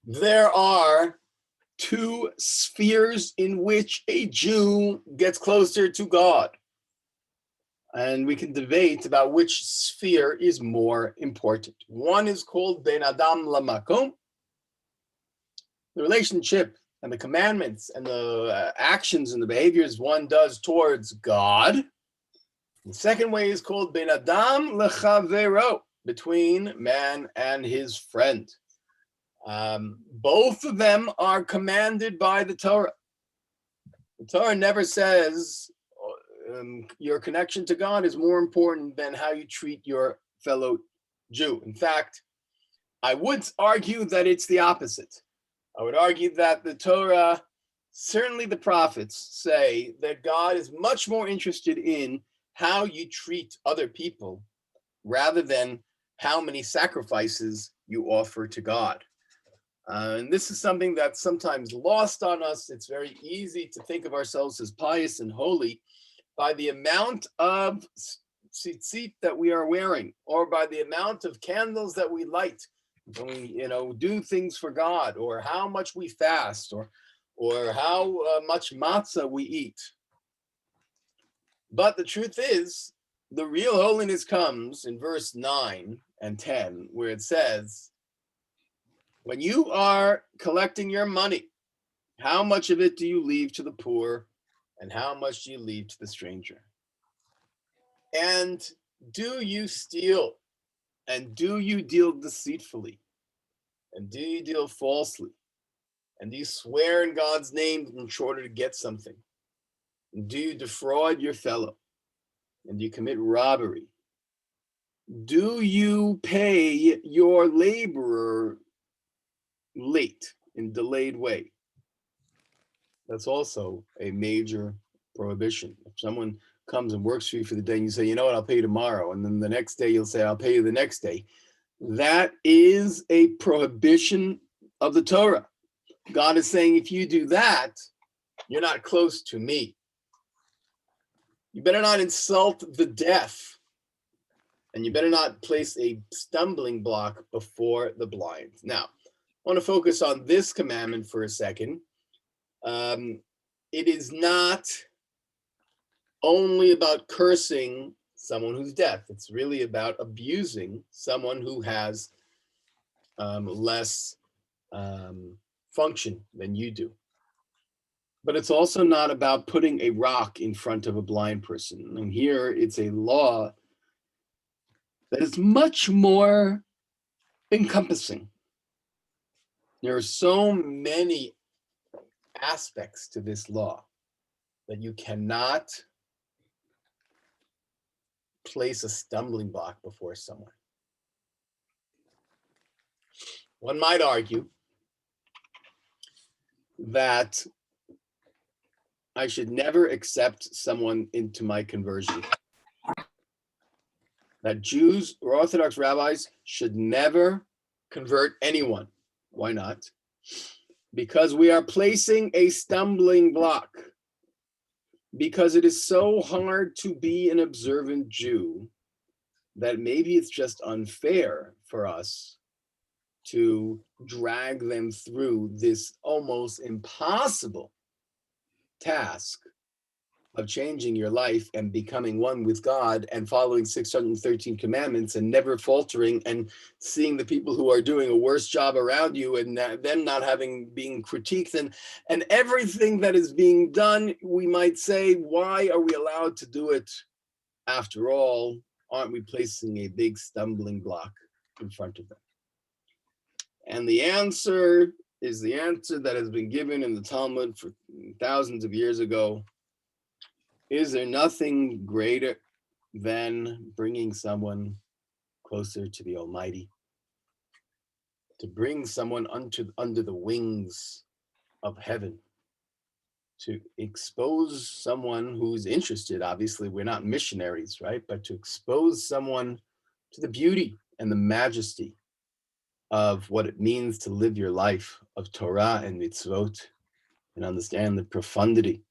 There are two spheres in which a Jew gets closer to God. And we can debate about which sphere is more important. One is called Ben Adam Lamakom, the relationship and the commandments and the actions and the behaviors one does towards God. The second way is called Ben Adam Lechavero, between man and his friend. Both of them are commanded by the Torah. The Torah never says your connection to God is more important than how you treat your fellow Jew. In fact, I would argue that it's the opposite. I would argue that the Torah, certainly the prophets, say that God is much more interested in how you treat other people rather than how many sacrifices you offer to God. And this is something that's sometimes lost on us. It's very easy to think of ourselves as pious and holy by the amount of tzitzit that we are wearing, or by the amount of candles that we light when we, do things for God, or how much we fast, or how much matzah we eat. But the truth is, the real holiness comes in verse 9 and 10, where it says, when you are collecting your money, how much of it do you leave to the poor, and how much do you leave to the stranger? And do you steal? And do you deal deceitfully? And do you deal falsely? And do you swear in God's name in order to get something? And do you defraud your fellow? And do you commit robbery? Do you pay your laborer late, in delayed way? That's also a major prohibition. If someone comes and works for you for the day and you say, you know what, I'll pay you tomorrow, and then the next day you'll say, I'll pay you the next day, that is a prohibition of the Torah. God is saying, if you do that, you're not close to me. You better not insult the deaf, and you better not place a stumbling block before the blind. Now, I want to focus on this commandment for a second. It is not only about cursing someone who's deaf. It's really about abusing someone who has less function than you do. But it's also not about putting a rock in front of a blind person. And here it's a law that is much more encompassing. There are so many aspects to this law that you cannot place a stumbling block before someone. One might argue that I should never accept someone into my conversion. That Jews or Orthodox rabbis should never convert anyone. Why not? Because we are placing a stumbling block. Because it is so hard to be an observant Jew that maybe it's just unfair for us to drag them through this almost impossible task of changing your life and becoming one with God and following 613 commandments and never faltering and seeing the people who are doing a worse job around you and them not being critiqued and everything that is being done. We might say, why are we allowed to do it? After all, aren't we placing a big stumbling block in front of them? And the answer is the answer that has been given in the Talmud for thousands of years ago. Is there nothing greater than bringing someone closer to the Almighty? To bring someone under the wings of heaven, to expose someone who's interested. Obviously, we're not missionaries, right? But to expose someone to the beauty and the majesty of what it means to live your life of Torah and mitzvot, and understand the profundity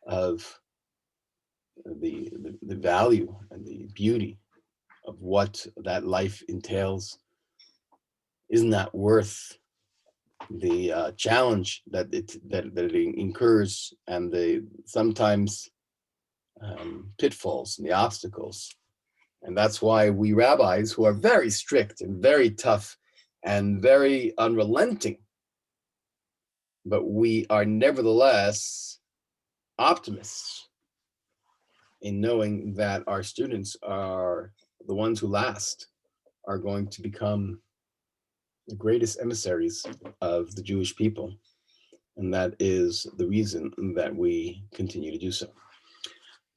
of the value and the beauty of what that life entails. Isn't that worth the challenge that it incurs, and the sometimes pitfalls and the obstacles. And that's why we rabbis, who are very strict and very tough and very unrelenting, but we are nevertheless optimists in knowing that our students are the ones who last, are going to become the greatest emissaries of the Jewish people. And that is the reason that we continue to do so.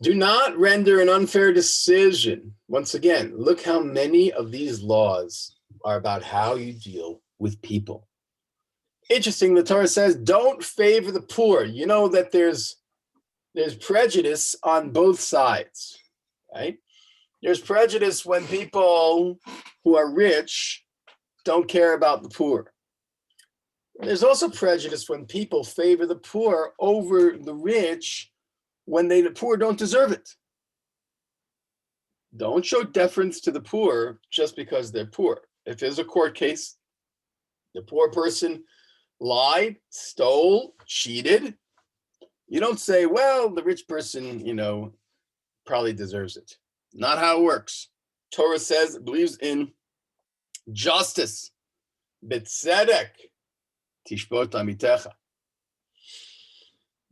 Do not render an unfair decision. Once again, look how many of these laws are about how you deal with people. Interesting, the Torah says, don't favor the poor. You know that there's prejudice on both sides, right? There's prejudice when people who are rich don't care about the poor. There's also prejudice when people favor the poor over the rich when the poor don't deserve it. Don't show deference to the poor just because they're poor. If there's a court case, the poor person lied, stole, cheated, you don't say, well, the rich person, probably deserves it. Not how it works. Torah says, it believes in justice. Betzedek, tishbot amitecha.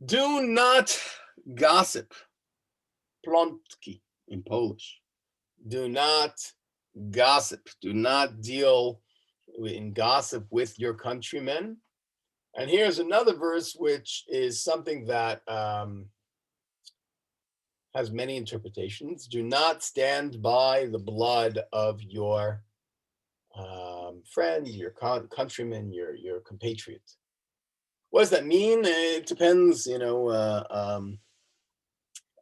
Do not gossip. Plotki in Polish. Do not gossip. Do not deal in gossip with your countrymen. And here's another verse, which is something that has many interpretations. Do not stand by the blood of your friend, your countryman, your compatriot. What does that mean? It depends,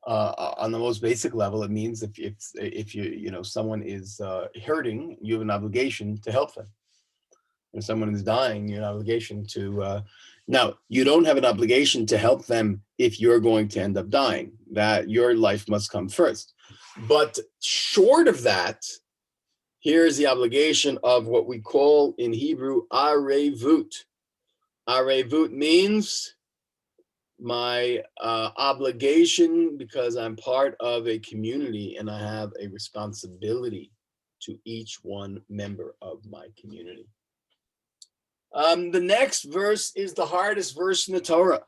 on the most basic level. It means if someone is hurting, you have an obligation to help them. If someone is dying, you have an obligation to. Now, you don't have an obligation to help them if you're going to end up dying. That your life must come first. But short of that, here's the obligation of what we call in Hebrew arevut. Arevut means my obligation because I'm part of a community and I have a responsibility to each one member of my community. The next verse is the hardest verse in the Torah.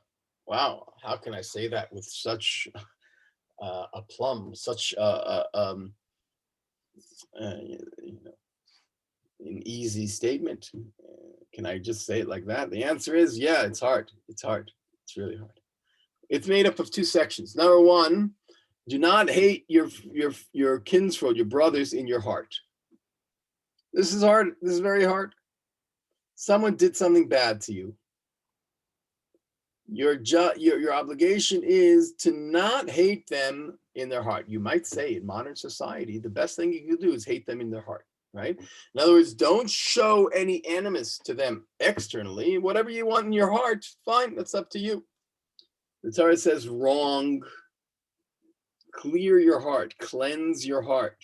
Wow, how can I say that with such aplomb, such an easy statement? Can I just say it like that? The answer is, yeah, it's hard. It's hard. It's really hard. It's made up of two sections. Number one, do not hate your kinsfolk, your brothers in your heart. This is hard. This is very hard. Someone did something bad to you. Your obligation is to not hate them in their heart. You might say in modern society, the best thing you can do is hate them in their heart, right? In other words, don't show any animus to them externally. Whatever you want in your heart, fine, that's up to you. The Torah says wrong. Clear your heart, cleanse your heart.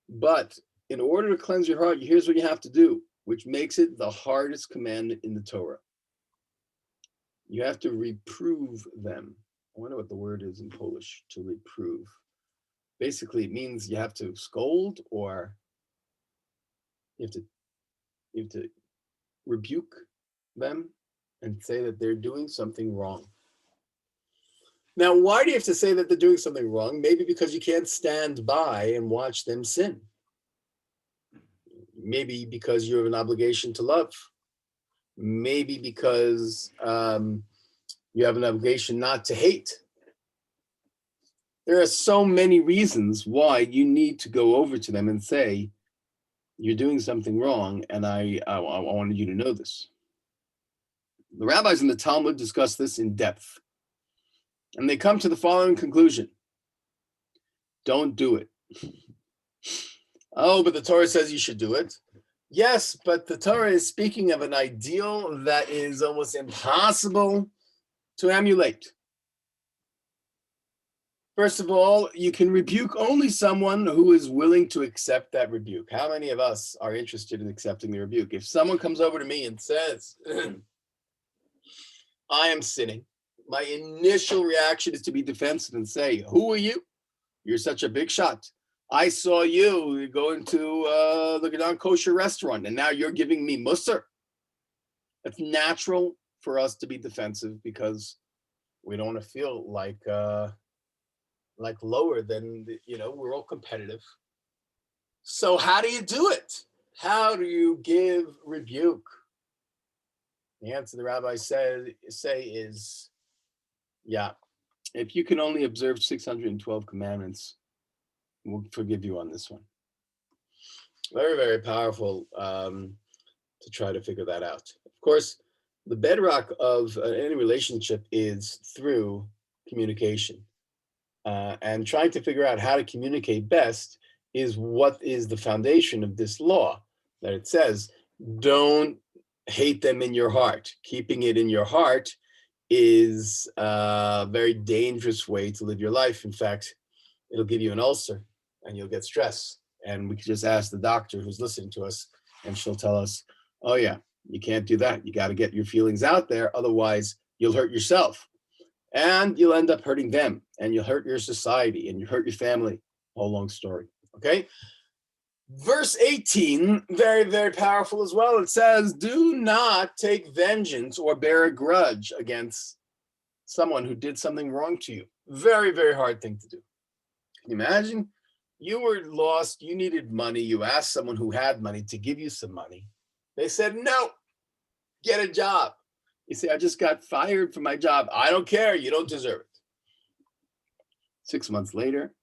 But in order to cleanse your heart, here's what you have to do, which makes it the hardest commandment in the Torah. You have to reprove them. I wonder what the word is in Polish, to reprove. Basically, it means you have to scold, or you have to rebuke them and say that they're doing something wrong. Now, why do you have to say that they're doing something wrong? Maybe because you can't stand by and watch them sin. Maybe because you have an obligation to love. Maybe because you have an obligation not to hate. There are so many reasons why you need to go over to them and say, you're doing something wrong, and I wanted you to know this. The rabbis in the Talmud discuss this in depth, and they come to the following conclusion. Don't do it. Oh, but the Torah says you should do it. Yes, but the Torah is speaking of an ideal that is almost impossible to emulate. First of all, you can rebuke only someone who is willing to accept that rebuke. How many of us are interested in accepting the rebuke? If someone comes over to me and says, I am sinning, my initial reaction is to be defensive and say, who are you? You're such a big shot. I saw you go into the non-kosher restaurant, and now you're giving me mussar. It's natural for us to be defensive because we don't want to feel like lower than, we're all competitive. So how do you do it? How do you give rebuke? The answer the rabbis say is, yeah, if you can only observe 612 commandments, we'll forgive you on this one. Very, very powerful to try to figure that out. Of course, the bedrock of any relationship is through communication. And trying to figure out how to communicate best is what is the foundation of this law, that it says, don't hate them in your heart. Keeping it in your heart is a very dangerous way to live your life. In fact, it'll give you an ulcer and you'll get stress. And we can just ask the doctor who's listening to us, and she'll tell us, oh yeah, you can't do that. You got to get your feelings out there. Otherwise, you'll hurt yourself. And you'll end up hurting them, and you'll hurt your society, and you hurt your family. Whole long story, okay? Verse 18, very, very powerful as well. It says, do not take vengeance or bear a grudge against someone who did something wrong to you. Very, very hard thing to do. Can you imagine? You were lost, you needed money, you asked someone who had money to give you some money. They said, no, get a job. You say, I just got fired from my job. I don't care. You don't deserve it. 6 months later,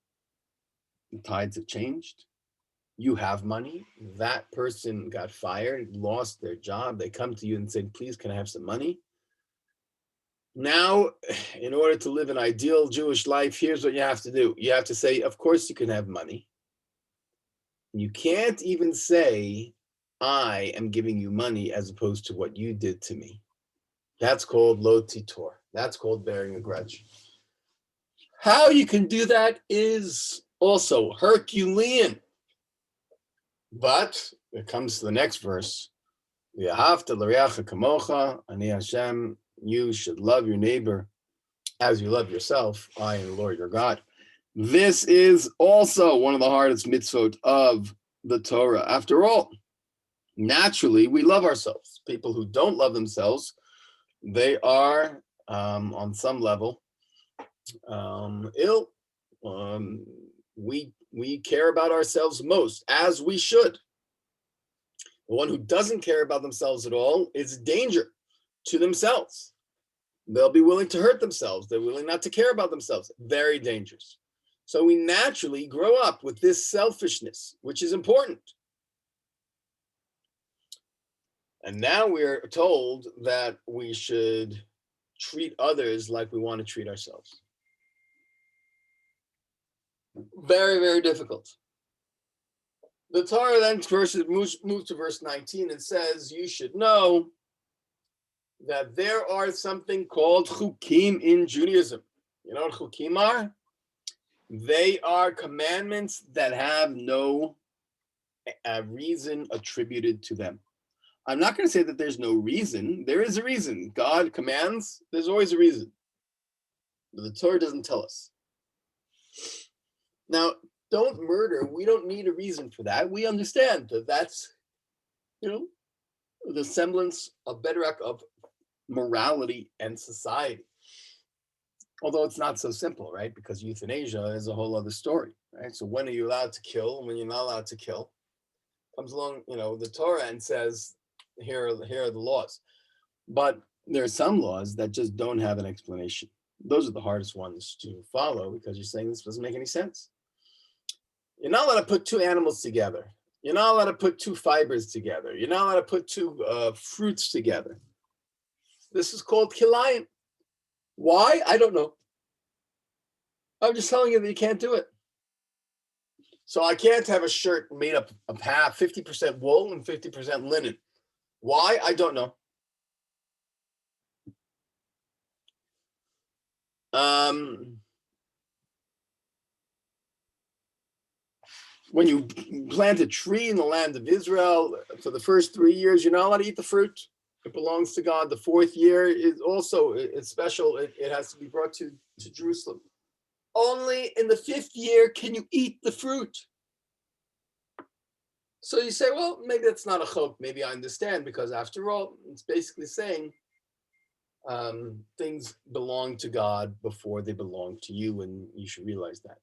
the tides have changed. You have money. That person got fired, lost their job. They come to you and say, please, can I have some money? Now, in order to live an ideal Jewish life, here's what you have to do. You have to say, of course you can have money. You can't even say, I am giving you money as opposed to what you did to me. That's called lo titor. That's called bearing a grudge. How you can do that is also Herculean. But it comes to the next verse. V'ahavta l'reacha kamocha, ani Hashem, you should love your neighbor as you love yourself. I am the Lord your God. This is also one of the hardest mitzvot of the Torah. After all, naturally, we love ourselves. People who don't love themselves, they are, on some level, ill. We care about ourselves most, as we should. The one who doesn't care about themselves at all is a danger to themselves. They'll be willing to hurt themselves. They're willing not to care about themselves. Very dangerous. So we naturally grow up with this selfishness, which is important. And now we're told that we should treat others like we want to treat ourselves. Very, very difficult. The Torah then moves to verse 19 and says, you should know that there are something called chukim in Judaism. You know what chukim are? They are commandments that have no reason attributed to them. I'm not going to say that there's no reason. There is a reason. God commands, there's always a reason. But the Torah doesn't tell us. Now, don't murder. We don't need a reason for that. We understand that that's, the semblance of bedrock of morality and society. Although it's not so simple, right? Because euthanasia is a whole other story, right? So when are you allowed to kill and when you're not allowed to kill? Comes along, the Torah and says, here are the laws. But there are some laws that just don't have an explanation. Those are the hardest ones to follow because you're saying this doesn't make any sense. You're not allowed to put two animals together. You're not allowed to put two fibers together. You're not allowed to put two fruits together. This is called kilayim. Why? I don't know. I'm just telling you that you can't do it. So I can't have a shirt made up of 50% wool and 50% linen. Why? I don't know. When you plant a tree in the land of Israel, for the first 3 years, you're not allowed to eat the fruit. It belongs to God. The 4th year is also, it's special. It has to be brought to Jerusalem. Only in the 5th year can you eat the fruit. So you say, well, maybe that's not a chok. Maybe I understand, because after all, it's basically saying things belong to God before they belong to you, and you should realize that.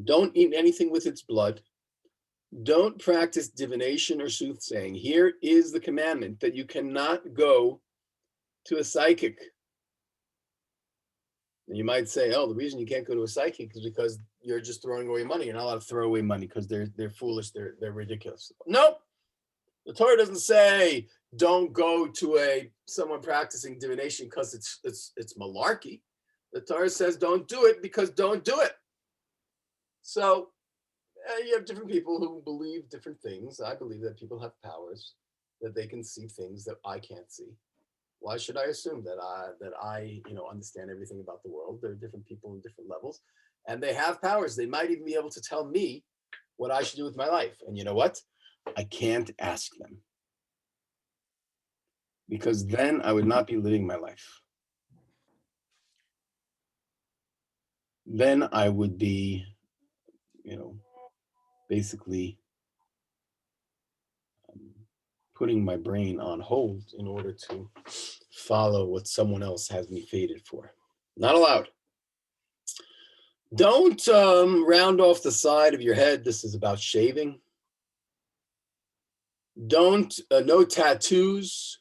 Don't eat anything with its blood. Don't practice divination or soothsaying. Here is the commandment that you cannot go to a psychic. And you might say, oh, the reason you can't go to a psychic is because you're just throwing away money. You're not allowed to throw away money because they're foolish, they're ridiculous. Nope. The Torah doesn't say don't go to someone practicing divination because it's malarkey. The Torah says don't do it because don't do it. So you have different people who believe different things. I believe that people have powers, that they can see things that I can't see. Why should I assume that I understand everything about the world? There are different people in different levels, and they have powers. They might even be able to tell me what I should do with my life. And you know what? I can't ask them, because then I would not be living my life. Then I would be, basically putting my brain on hold in order to follow what someone else has me fated for. Not allowed. Don't round off the side of your head. This is about shaving. No tattoos.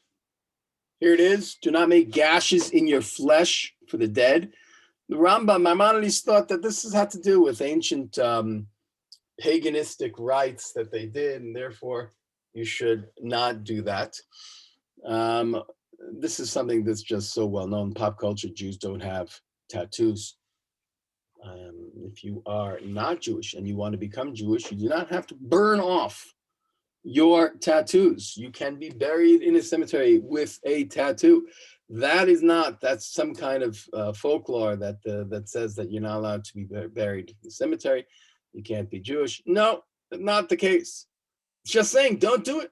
Here it is. Do not make gashes in your flesh for the dead. The Rambam, Maimonides, thought that this had to do with ancient paganistic rites that they did, and therefore you should not do that. This is something that's just so well known. Pop culture, Jews don't have tattoos. If you are not Jewish and you want to become Jewish, you do not have to burn off your tattoos. You can be buried in a cemetery with a tattoo. That's some kind of folklore that says that you're not allowed to be buried in the cemetery. You can't be Jewish. No, not the case. It's just saying, don't do it.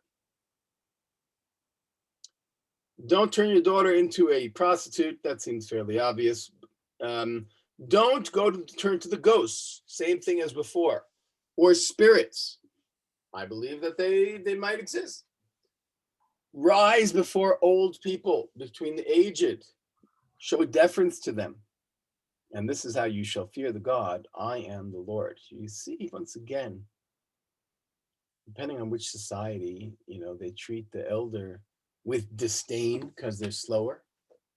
Don't turn your daughter into a prostitute. That seems fairly obvious. Don't turn to the ghosts. Same thing as before. Or spirits. I believe that they might exist. Rise before old people, between the aged. Show deference to them. And this is how you shall fear the God. I am the Lord. You see, once again, depending on which society, they treat the elder with disdain because they're slower,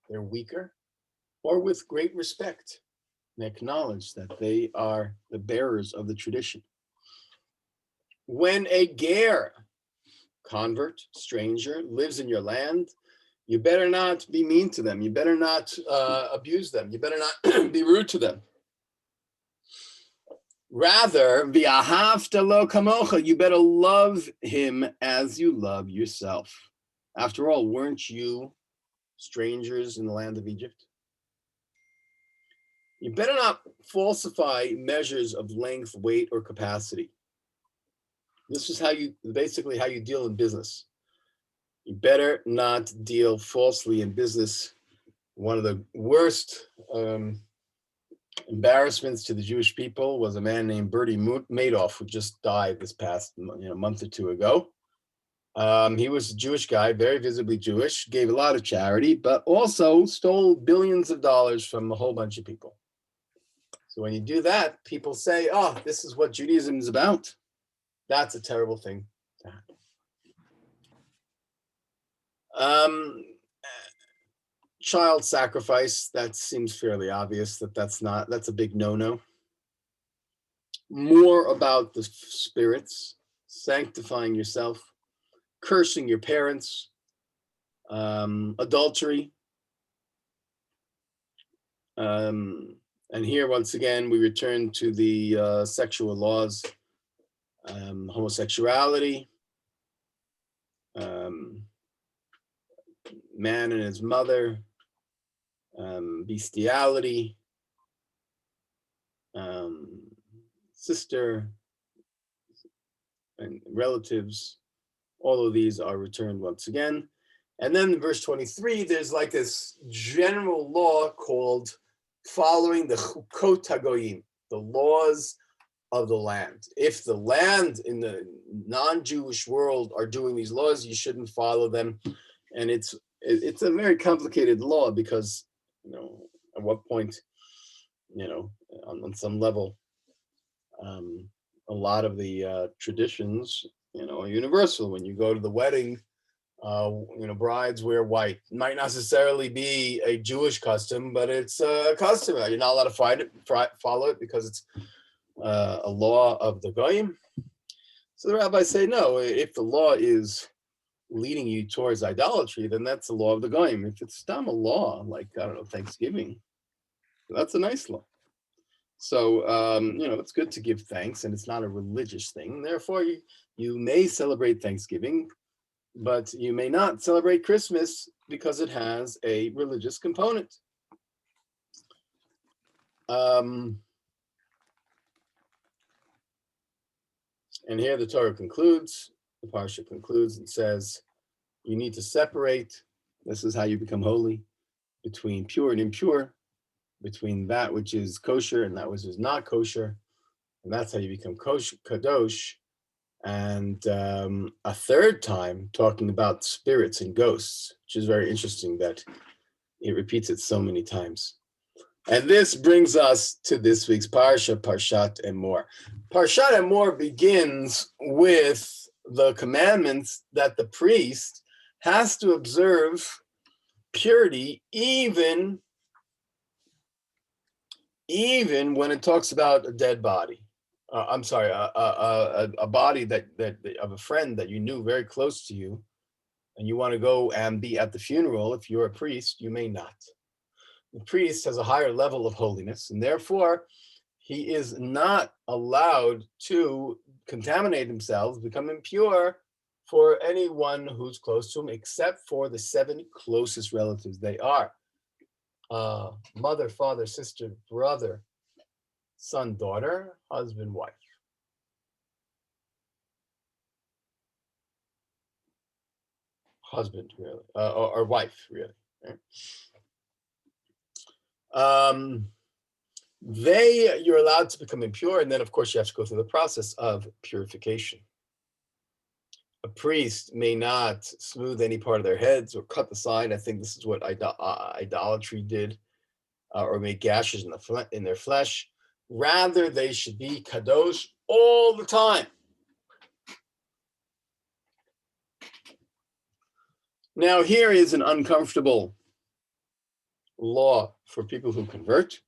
they're weaker, or with great respect. And acknowledge that they are the bearers of the tradition. When a ger, convert, stranger, lives in your land, you better not be mean to them. You better not abuse them. You better not be rude to them. Rather, v'ahavta lo kamocha, you better love him as you love yourself. After all, weren't you strangers in the land of Egypt? You better not falsify measures of length, weight, or capacity. This is how you deal in business. You better not deal falsely in business. One of the worst embarrassments to the Jewish people was a man named Bertie Madoff, who just died this past month or two ago. He was a Jewish guy, very visibly Jewish, gave a lot of charity, but also stole billions of dollars from a whole bunch of people. So when you do that, people say, oh, this is what Judaism is about. That's a terrible thing to happen. Child sacrifice, that seems fairly obvious that's a big no-no. More about the spirits, sanctifying yourself, cursing your parents, adultery. And here, once again, we return to the sexual laws, homosexuality, man and his mother, bestiality, sister, and relatives, all of these are returned once again. And then in verse 23, there's like this general law called following the chukot hagoyim, the laws of the land. If the land in the non-Jewish world are doing these laws, you shouldn't follow them. And it's a very complicated law because, at what point, on some level, a lot of the traditions, are universal. When you go to the wedding, brides wear white. It might not necessarily be a Jewish custom, but it's a custom. You're not allowed to follow it because it's a law of the goyim. So the rabbis say, no, if the law is leading you towards idolatry, then that's the law of the goyim. If it's a law, like, I don't know, Thanksgiving, that's a nice law. So, it's good to give thanks, and it's not a religious thing. Therefore, you may celebrate Thanksgiving, but you may not celebrate Christmas because it has a religious component. And here the Torah concludes, the parsha concludes and says, you need to separate, this is how you become holy, between pure and impure, between that which is kosher and that which is not kosher, and that's how you become kadosh. And a third time talking about spirits and ghosts, which is very interesting that it repeats it so many times. And this brings us to this week's parsha, parshat emor. Parshat emor begins with the commandments that the priest has to observe purity even when it talks about a dead body. I'm sorry, a body that of a friend that you knew very close to you, and you want to go and be at the funeral. If you're a priest, you may not. The priest has a higher level of holiness, and therefore he is not allowed to contaminate himself, become impure for anyone who's close to him, except for the 7 closest relatives. They are mother, father, sister, brother, son, daughter, husband, wife. Husband, really, or wife, really. Right? You're allowed to become impure, and then, of course, you have to go through the process of purification. A priest may not smooth any part of their heads or cut the side. I think this is what idolatry did, or make gashes in their flesh. Rather, they should be kadosh all the time. Now, here is an uncomfortable law for people who convert.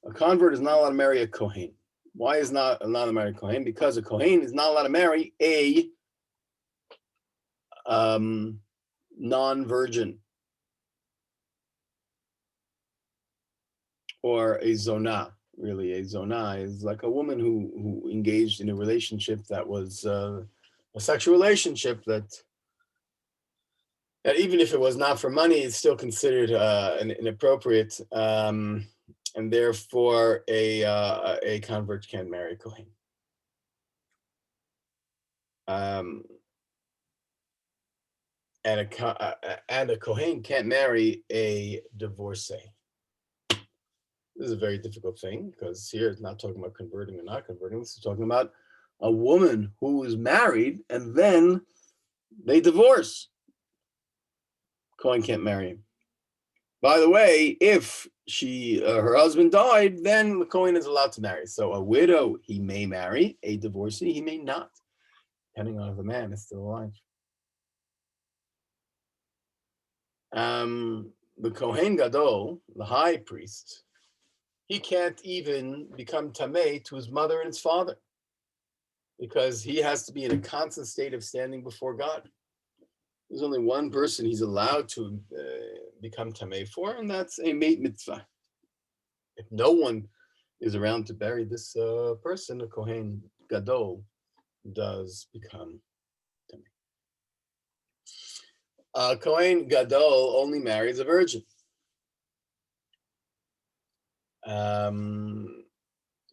A convert is not allowed to marry a Kohen. Why is not allowed to marry a Kohen? Because a Kohen is not allowed to marry a non-virgin or a zonah. Really, a zonah is like a woman who engaged in a relationship that was a sexual relationship that even if it was not for money, it's still considered inappropriate, and therefore a convert can marry a Kohen. And a Kohen can't marry a divorcee. This is a very difficult thing because here it's not talking about converting or not converting. This is talking about a woman who is married and then they divorce. Kohen can't marry him. By the way, if her husband died, then the Kohen is allowed to marry. So a widow he may marry, a divorcee he may not, depending on if the man is still alive. The Kohen Gadol, the high priest, he can't even become tamei to his mother and his father because he has to be in a constant state of standing before God. There's only one person he's allowed to become tamei for, and that's a meit mitzvah. If no one is around to bury this person, a Kohen Gadol does become tamei. Kohen Gadol only marries a virgin.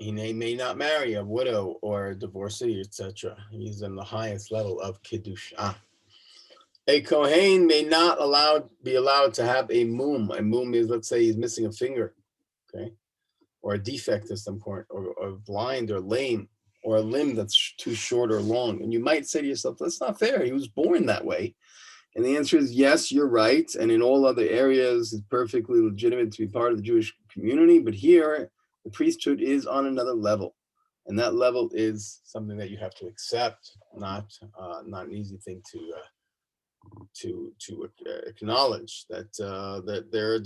He may not marry a widow or a divorcee, etc. He's in the highest level of kedusha. A kohen may not be allowed to have a mum. A mum is, let's say, he's missing a finger, okay, or a defect of some sort, or blind or lame, or a limb that's too short or long. And you might say to yourself, that's not fair. He was born that way. And the answer is yes, you're right. And in all other areas, it's perfectly legitimate to be part of the Jewish community. But here, the priesthood is on another level. And that level is something that you have to accept, not an easy thing to acknowledge, that there are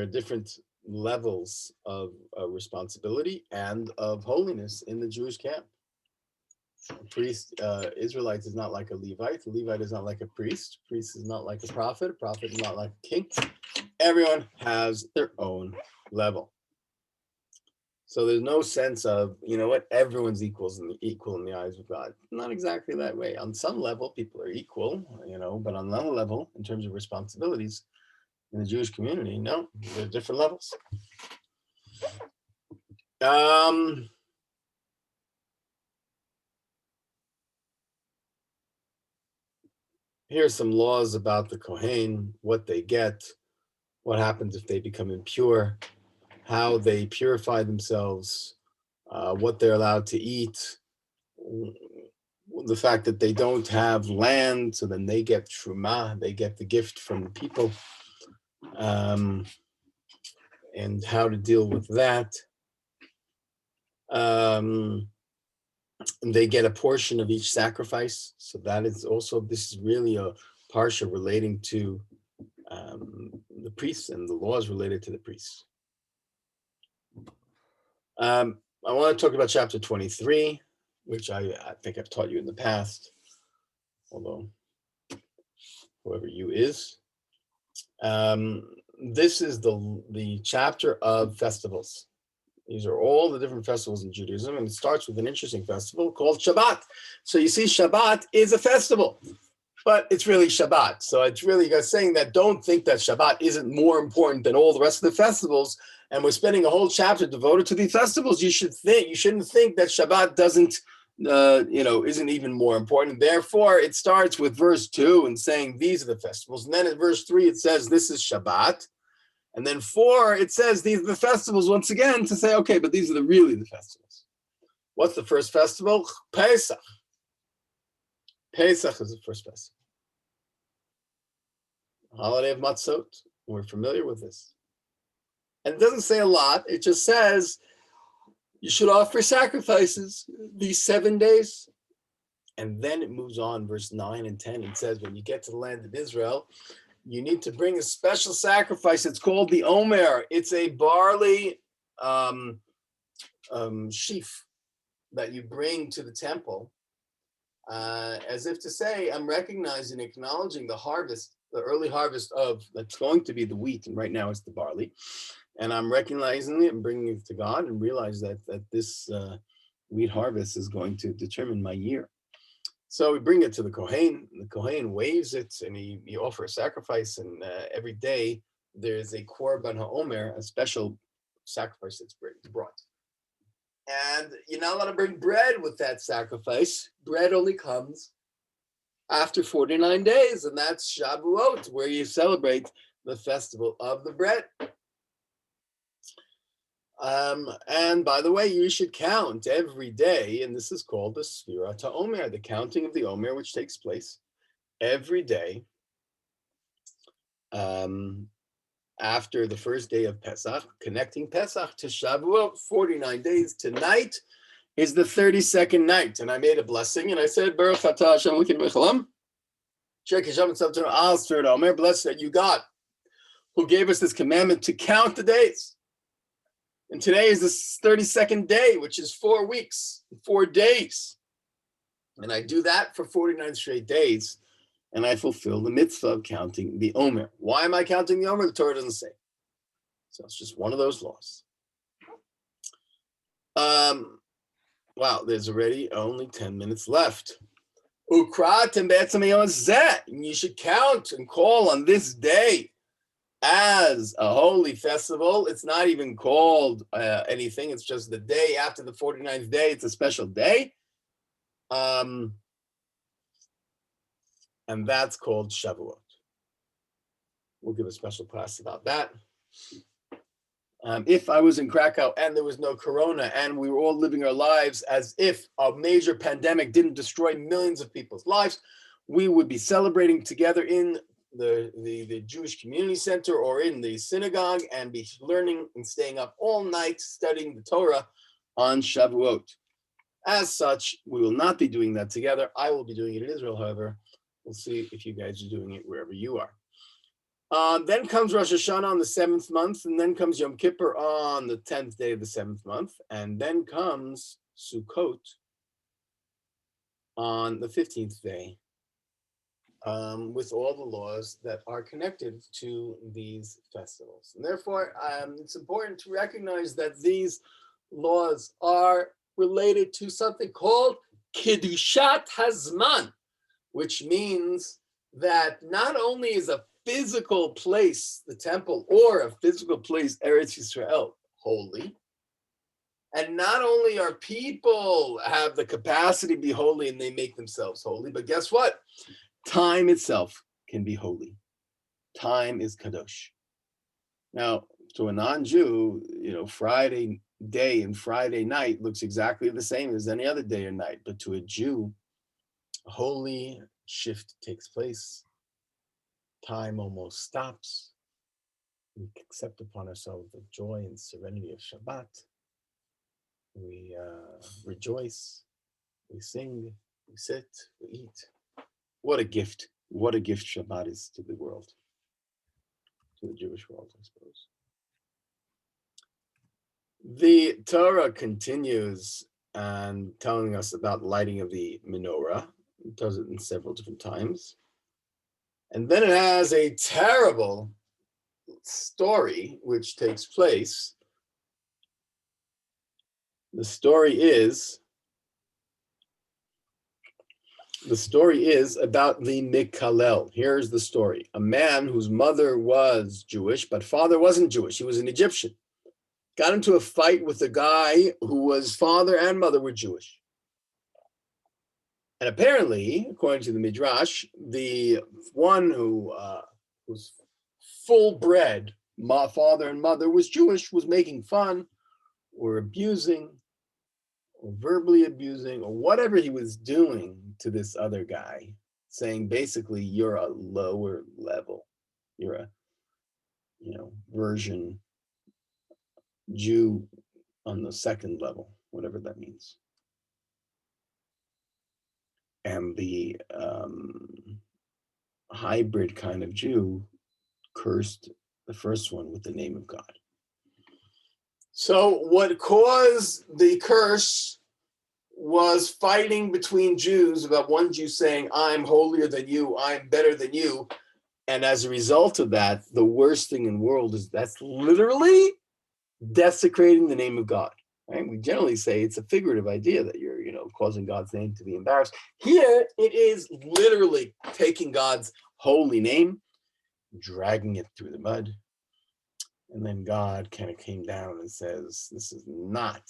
different levels of responsibility and of holiness in the Jewish camp. A priest, Israelite is not like a Levite. A Levite is not like a priest. A priest is not like a prophet. A prophet is not like a king. Everyone has their own level. So there's no sense of, everyone's equal in the eyes of God. Not exactly that way. On some level, people are equal, but on another level, in terms of responsibilities in the Jewish community, no, there are different levels. Here's some laws about the Kohen, what they get, what happens if they become impure, how they purify themselves, what they're allowed to eat, the fact that they don't have land, so then they get truma, they get the gift from the people, and how to deal with that. They get a portion of each sacrifice. So that is also, this is really a parsha relating to the priests and the laws related to the priests. I want to talk about chapter 23, which I think I've taught you in the past, although whoever you is. This is the chapter of festivals. These are all the different festivals in Judaism, and it starts with an interesting festival called Shabbat. So you see, Shabbat is a festival, but it's really Shabbat. So it's really saying that don't think that Shabbat isn't more important than all the rest of the festivals, and we're spending a whole chapter devoted to these festivals. You shouldn't think that Shabbat isn't even more important. Therefore, it starts with verse 2 and saying these are the festivals, and then in verse 3 it says this is Shabbat. And then 4, it says these are the festivals once again to say, okay, but these are really the festivals. What's the first festival? Pesach. Pesach is the first festival. Holiday of Matzot. We're familiar with this. And it doesn't say a lot. It just says you should offer sacrifices these 7 days. And then it moves on, verse 9 and 10. It says when you get to the land of Israel, you need to bring a special sacrifice. It's called the emor. It's a barley sheaf that you bring to the temple, as if to say, I'm recognizing, acknowledging the harvest, the early harvest of that's going to be the wheat, and right now it's the barley. And I'm recognizing it and bringing it to God and realize that this wheat harvest is going to determine my year. So we bring it to the Kohen. The Kohen waves it, and he offers a sacrifice. And every day there's a korban haomer, a special sacrifice that's brought. And you're not allowed to bring bread with that sacrifice. Bread only comes after 49 days, and that's Shavuot, where you celebrate the festival of the bread. And by the way, you should count every day, and this is called the Sfirat HaOmer, the counting of the Omer, which takes place every day after the first day of Pesach, connecting Pesach to Shavuot, 49 days. Tonight is the 32nd night, and I made a blessing, and I said, Baruch atah Hashem Elokeinu melech haolam, blessed that you, God, who gave us this commandment to count the days. And today is the 32nd day, which is 4 weeks, 4 days. And I do that for 49 straight days, and I fulfill the mitzvah of counting the Omer. Why am I counting the Omer? The Torah doesn't say. So it's just one of those laws. Wow, there's already only 10 minutes left. And you should count and call on this day. as a holy festival. It's not even called anything. It's just the day after the 49th day. It's a special day. And that's called Shavuot. We'll give a special class about that. If I was in Krakow and there was no corona and we were all living our lives as if a major pandemic didn't destroy millions of people's lives, we would be celebrating together in the Jewish Community Center or in the synagogue and be learning and staying up all night studying the Torah on Shavuot. As such, we will not be doing that together. I will be doing it in Israel, however. We'll see if you guys are doing it wherever you are. Then comes Rosh Hashanah on the 7th month, and then comes Yom Kippur on the 10th day of the 7th month, and then comes Sukkot on the 15th day, with all the laws that are connected to these festivals. And therefore, it's important to recognize that these laws are related to something called Kedushat Hazman, which means that not only is a physical place, the temple, or a physical place, Eretz Yisrael, holy, and not only are people have the capacity to be holy and they make themselves holy, but guess what? Time itself can be holy. Time is kadosh. Now, to a non-Jew, Friday day and Friday night looks exactly the same as any other day or night, but to a Jew, a holy shift takes place. Time almost stops. We accept upon ourselves the joy and serenity of Shabbat. We rejoice, we sing, we sit, we eat. What a gift. What a gift Shabbat is to the world, to the Jewish world, I suppose. The Torah continues and telling us about lighting of the menorah. It does it in several different times. And then it has a terrible story which takes place. The story is about the Mikalel. Here's the story. A man whose mother was Jewish, but father wasn't Jewish. He was an Egyptian. Got into a fight with a guy who was father and mother were Jewish. And apparently, according to the Midrash, the one who was full-bred, father and mother was Jewish, was making fun or abusing or verbally abusing or whatever he was doing to this other guy, saying basically, you're a lower level. You're a, version Jew on the second level, whatever that means. And the hybrid kind of Jew cursed the first one with the name of God. So what caused the curse was fighting between Jews about one Jew saying, I'm holier than you, I'm better than you. And as a result of that, the worst thing in the world is that's literally desecrating the name of God. Right? We generally say it's a figurative idea that you're, causing God's name to be embarrassed. Here, it is literally taking God's holy name, dragging it through the mud. And then God kind of came down and says, this is not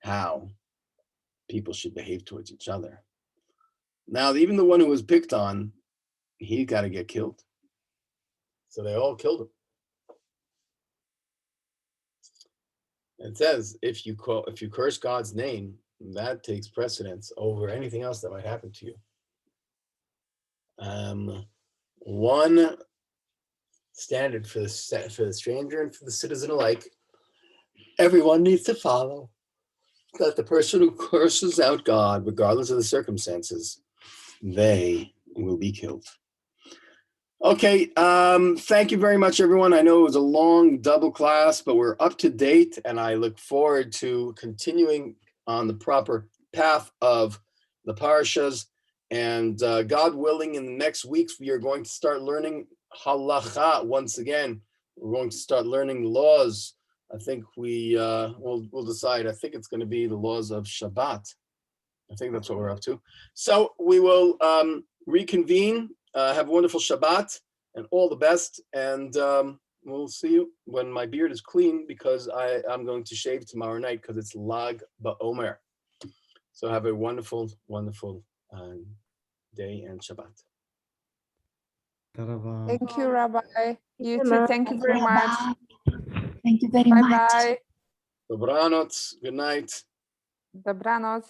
how people should behave towards each other. Now, even the one who was picked on, he got to get killed. So they all killed him. It says, if you curse God's name, that takes precedence over anything else that might happen to you. One standard for the stranger and for the citizen alike, everyone needs to follow that the person who curses out God, regardless of the circumstances, they will be killed. Okay, thank you very much, everyone. I know it was a long double class, but we're up to date, and I look forward to continuing on the proper path of the parashas. And God willing, in the next weeks, we are going to start learning halacha once again. We're going to start learning laws. I think we'll decide. I think it's going to be the laws of Shabbat. I think that's what we're up to. So we will reconvene. Have a wonderful Shabbat and all the best. And we'll see you when my beard is clean, because I'm going to shave tomorrow night because it's Lag BaOmer. So have a wonderful, wonderful day and Shabbat. Thank you, Rabbi. You too. much. Thank you very much. Thank you very Bye much. bye. Dobranoc. Good night. Dobranoc.